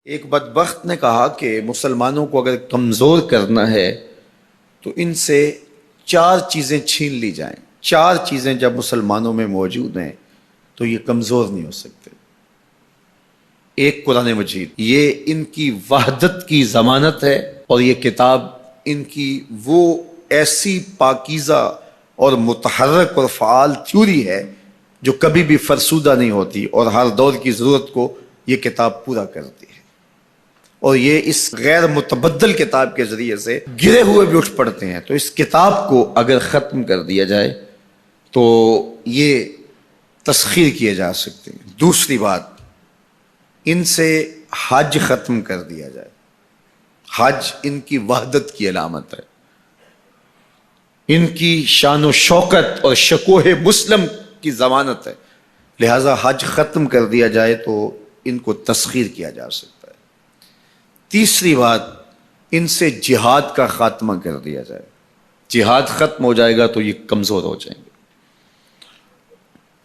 ایک بدبخت نے کہا کہ مسلمانوں کو اگر کمزور کرنا ہے تو ان سے 4 چیزیں چھین لی جائیں. 4 چیزیں جب مسلمانوں میں موجود ہیں تو یہ کمزور نہیں ہو سکتے. ایک قرآن مجید، یہ ان کی وحدت کی ضمانت ہے، اور یہ کتاب ان کی وہ ایسی پاکیزہ اور متحرک اور فعال تھیوری ہے جو کبھی بھی فرسودہ نہیں ہوتی، اور ہر دور کی ضرورت کو یہ کتاب پورا کرتی ہے. اور یہ اس غیر متبدل کتاب کے ذریعے سے گرے ہوئے بھی اٹھ پڑتے ہیں. تو اس کتاب کو اگر ختم کر دیا جائے تو یہ تسخیر کیے جا سکتے ہیں. دوسری بات، ان سے حج ختم کر دیا جائے. حج ان کی وحدت کی علامت ہے، ان کی شان و شوکت اور شکوہ مسلم کی ضمانت ہے. لہذا حج ختم کر دیا جائے تو ان کو تسخیر کیا جا سکتا ہے. تیسری بات، ان سے جہاد کا خاتمہ کر دیا جائے. جہاد ختم ہو جائے گا تو یہ کمزور ہو جائیں گے.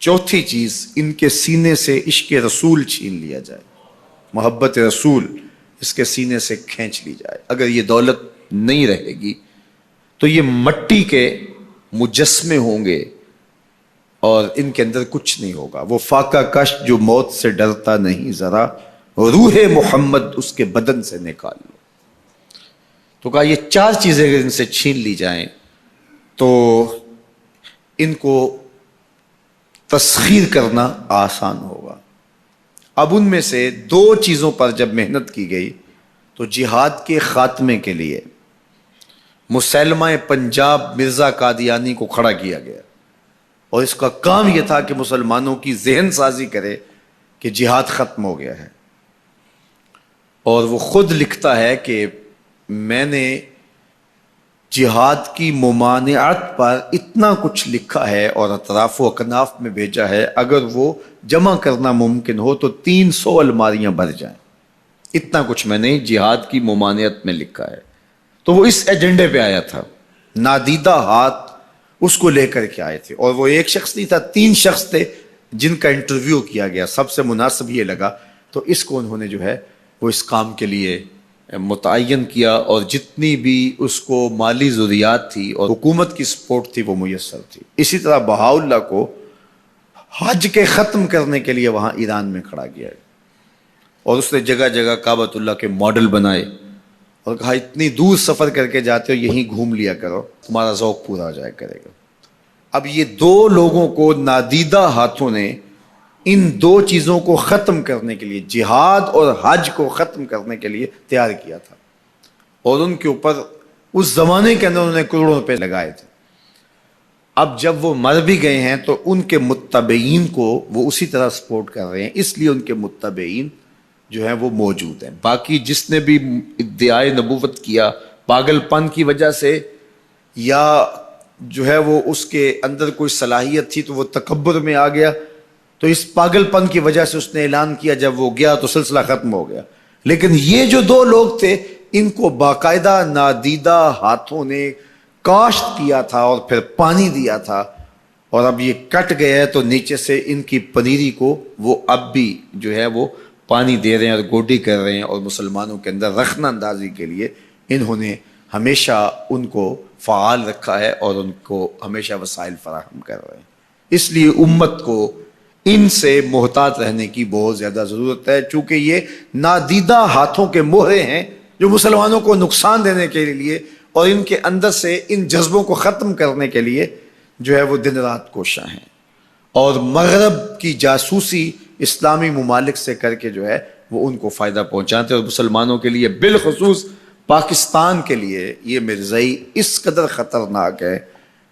چوتھی چیز، ان کے سینے سے عشق رسول چھین لیا جائے. محبت رسول اس کے سینے سے کھینچ لی جائے. اگر یہ دولت نہیں رہے گی تو یہ مٹی کے مجسمے ہوں گے اور ان کے اندر کچھ نہیں ہوگا. وہ فاقہ کش جو موت سے ڈرتا نہیں ذرا، روح محمد اس کے بدن سے نکال لو. تو کہا یہ 4 چیزیں اگر ان سے چھین لی جائیں تو ان کو تسخیر کرنا آسان ہوگا. اب ان میں سے 2 چیزوں پر جب محنت کی گئی تو جہاد کے خاتمے کے لیے مسلمہ پنجاب مرزا قادیانی کو کھڑا کیا گیا، اور اس کا کام یہ تھا کہ مسلمانوں کی ذہن سازی کرے کہ جہاد ختم ہو گیا ہے. اور وہ خود لکھتا ہے کہ میں نے جہاد کی ممانعت پر اتنا کچھ لکھا ہے اور اطراف و اکناف میں بھیجا ہے، اگر وہ جمع کرنا ممکن ہو تو 300 الماریاں بھر جائیں. اتنا کچھ میں نے جہاد کی ممانعت میں لکھا ہے. تو وہ اس ایجنڈے پہ آیا تھا. نادیدہ ہاتھ اس کو لے کر کے آئے تھے، اور وہ ایک شخص نہیں تھا، 3 شخص تھے جن کا انٹرویو کیا گیا. سب سے مناسب یہ لگا تو اس کو انہوں نے جو ہے وہ اس کام کے لیے متعین کیا، اور جتنی بھی اس کو مالی ضروریات تھی اور حکومت کی سپورٹ تھی وہ میسر تھی. اسی طرح بہاءاللہ کو حج کے ختم کرنے کے لیے وہاں ایران میں کھڑا کیا، اور اس نے جگہ جگہ کعبۃ اللہ کے ماڈل بنائے اور کہا اتنی دور سفر کر کے جاتے ہو، یہیں گھوم لیا کرو، تمہارا ذوق پورا ہو جائے کرے گا. اب یہ 2 لوگوں کو نادیدہ ہاتھوں نے ان 2 چیزوں کو ختم کرنے کے لیے، جہاد اور حج کو ختم کرنے کے لیے تیار کیا تھا، اور ان کے اوپر اس زمانے کے اندر انہوں نے کروڑوں روپے لگائے تھے. اب جب وہ مر بھی گئے ہیں تو ان کے متبعین کو وہ اسی طرح سپورٹ کر رہے ہیں، اس لیے ان کے متبعین جو ہیں وہ موجود ہیں. باقی جس نے بھی ادعائے نبوت کیا پاگل پن کی وجہ سے، یا جو ہے وہ اس کے اندر کوئی صلاحیت تھی تو وہ تکبر میں آ گیا، تو اس پاگل پن کی وجہ سے اس نے اعلان کیا، جب وہ گیا تو سلسلہ ختم ہو گیا. لیکن یہ جو 2 لوگ تھے ان کو باقاعدہ نادیدہ ہاتھوں نے کاشت کیا تھا اور پھر پانی دیا تھا، اور اب یہ کٹ گیا ہے تو نیچے سے ان کی پنیری کو وہ اب بھی جو ہے وہ پانی دے رہے ہیں اور گوڈی کر رہے ہیں، اور مسلمانوں کے اندر رخنہ اندازی کے لیے انہوں نے ہمیشہ ان کو فعال رکھا ہے اور ان کو ہمیشہ وسائل فراہم کر رہے ہیں. اس لیے امت کو ان سے محتاط رہنے کی بہت زیادہ ضرورت ہے، چونکہ یہ نادیدہ ہاتھوں کے مہرے ہیں جو مسلمانوں کو نقصان دینے کے لیے اور ان کے اندر سے ان جذبوں کو ختم کرنے کے لیے جو ہے وہ دن رات کوشاں ہیں، اور مغرب کی جاسوسی اسلامی ممالک سے کر کے جو ہے وہ ان کو فائدہ پہنچاتے ہیں. اور مسلمانوں کے لیے بالخصوص پاکستان کے لیے یہ مرزائی اس قدر خطرناک ہے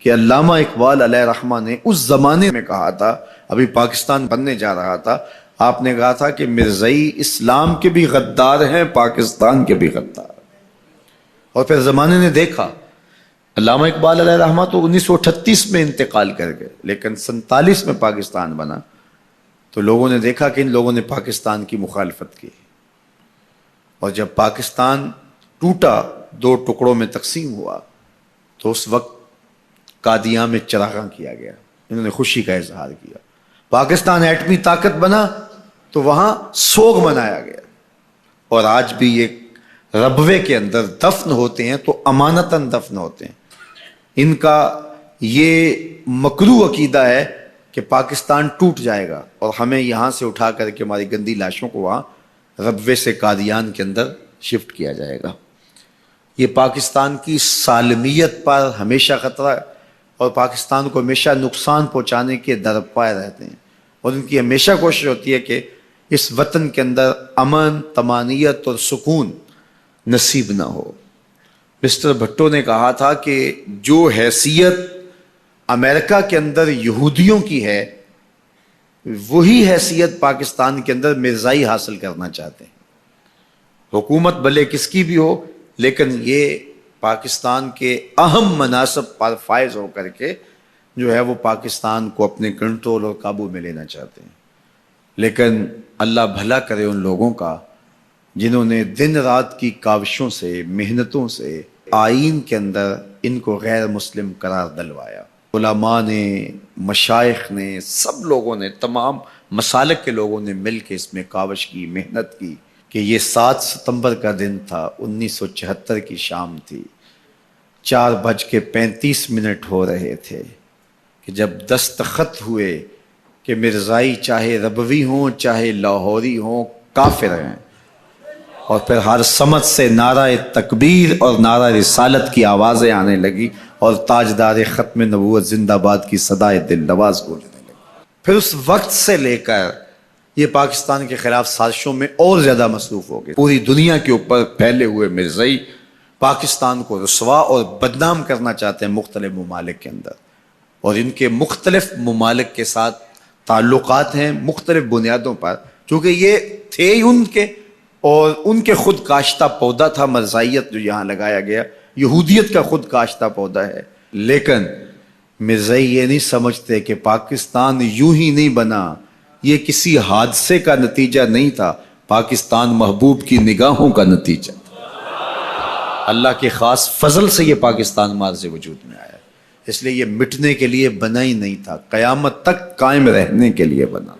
کہ علامہ اقبال علیہ رحمہ نے اس زمانے میں کہا تھا، ابھی پاکستان بننے جا رہا تھا، آپ نے کہا تھا کہ مرزائی اسلام کے بھی غدار ہیں، پاکستان کے بھی غدار. اور پھر زمانے نے دیکھا، علامہ اقبال علیہ رحمہ تو 1938 میں انتقال کر گئے، لیکن 47 میں پاکستان بنا تو لوگوں نے دیکھا کہ ان لوگوں نے پاکستان کی مخالفت کی، اور جب پاکستان ٹوٹا، 2 ٹکڑوں میں تقسیم ہوا، تو اس وقت قادیاں میں چراغاں کیا گیا، انہوں نے خوشی کا اظہار کیا. پاکستان ایٹمی طاقت بنا تو وہاں سوگ منایا گیا. اور آج بھی یہ ربوے کے اندر دفن ہوتے ہیں تو امانتاً دفن ہوتے ہیں. ان کا یہ مکروہ عقیدہ ہے کہ پاکستان ٹوٹ جائے گا اور ہمیں یہاں سے اٹھا کر کے ہماری گندی لاشوں کو وہاں ربوے سے قادیان کے اندر شفٹ کیا جائے گا. یہ پاکستان کی سالمیت پر ہمیشہ خطرہ ہے اور پاکستان کو ہمیشہ نقصان پہنچانے کے درپائے رہتے ہیں، اور ان کی ہمیشہ کوشش ہوتی ہے کہ اس وطن کے اندر امن، طمانینت اور سکون نصیب نہ ہو. مسٹر بھٹو نے کہا تھا کہ جو حیثیت امریکہ کے اندر یہودیوں کی ہے وہی حیثیت پاکستان کے اندر مرزائی حاصل کرنا چاہتے ہیں. حکومت بھلے کس کی بھی ہو، لیکن یہ پاکستان کے اہم مناصب پر فائز ہو کر کے جو ہے وہ پاکستان کو اپنے کنٹرول اور قابو میں لینا چاہتے ہیں. لیکن اللہ بھلا کرے ان لوگوں کا جنہوں نے دن رات کی کاوشوں سے، محنتوں سے آئین کے اندر ان کو غیر مسلم قرار دلوایا. علماء نے، مشائخ نے، سب لوگوں نے، تمام مسالک کے لوگوں نے مل کے اس میں کاوش کی، محنت کی کہ یہ 7 ستمبر کا دن تھا، 1974 کی شام تھی، 4:35 ہو رہے تھے کہ جب دستخط ہوئے کہ مرزائی چاہے ربوی ہوں چاہے لاہوری ہوں کافر ہیں، اور پھر ہر سمت سے نعرہ تکبیر اور نعرہ رسالت کی آوازیں آنے لگی اور تاجدار ختم نبوت زندہ باد کی صدائے دل نواز گونجنے لگی. پھر اس وقت سے لے کر یہ پاکستان کے خلاف سازشوں میں اور زیادہ مصروف ہو گئے. پوری دنیا کے اوپر پھیلے ہوئے مرزائی پاکستان کو رسوا اور بدنام کرنا چاہتے ہیں مختلف ممالک کے اندر، اور ان کے مختلف ممالک کے ساتھ تعلقات ہیں مختلف بنیادوں پر، چونکہ یہ تھے ان کے، اور ان کے خود کاشتہ پودا تھا مرزائیت جو یہاں لگایا گیا، یہودیت کا خود کاشتہ پودا ہے. لیکن مرزائی یہ نہیں سمجھتے کہ پاکستان یوں ہی نہیں بنا، یہ کسی حادثے کا نتیجہ نہیں تھا، پاکستان محبوب کی نگاہوں کا نتیجہ تھا. اللہ کے خاص فضل سے یہ پاکستان مارز وجود میں آیا، اس لیے یہ مٹنے کے لیے بنا ہی نہیں تھا، قیامت تک قائم رہنے کے لیے بنا.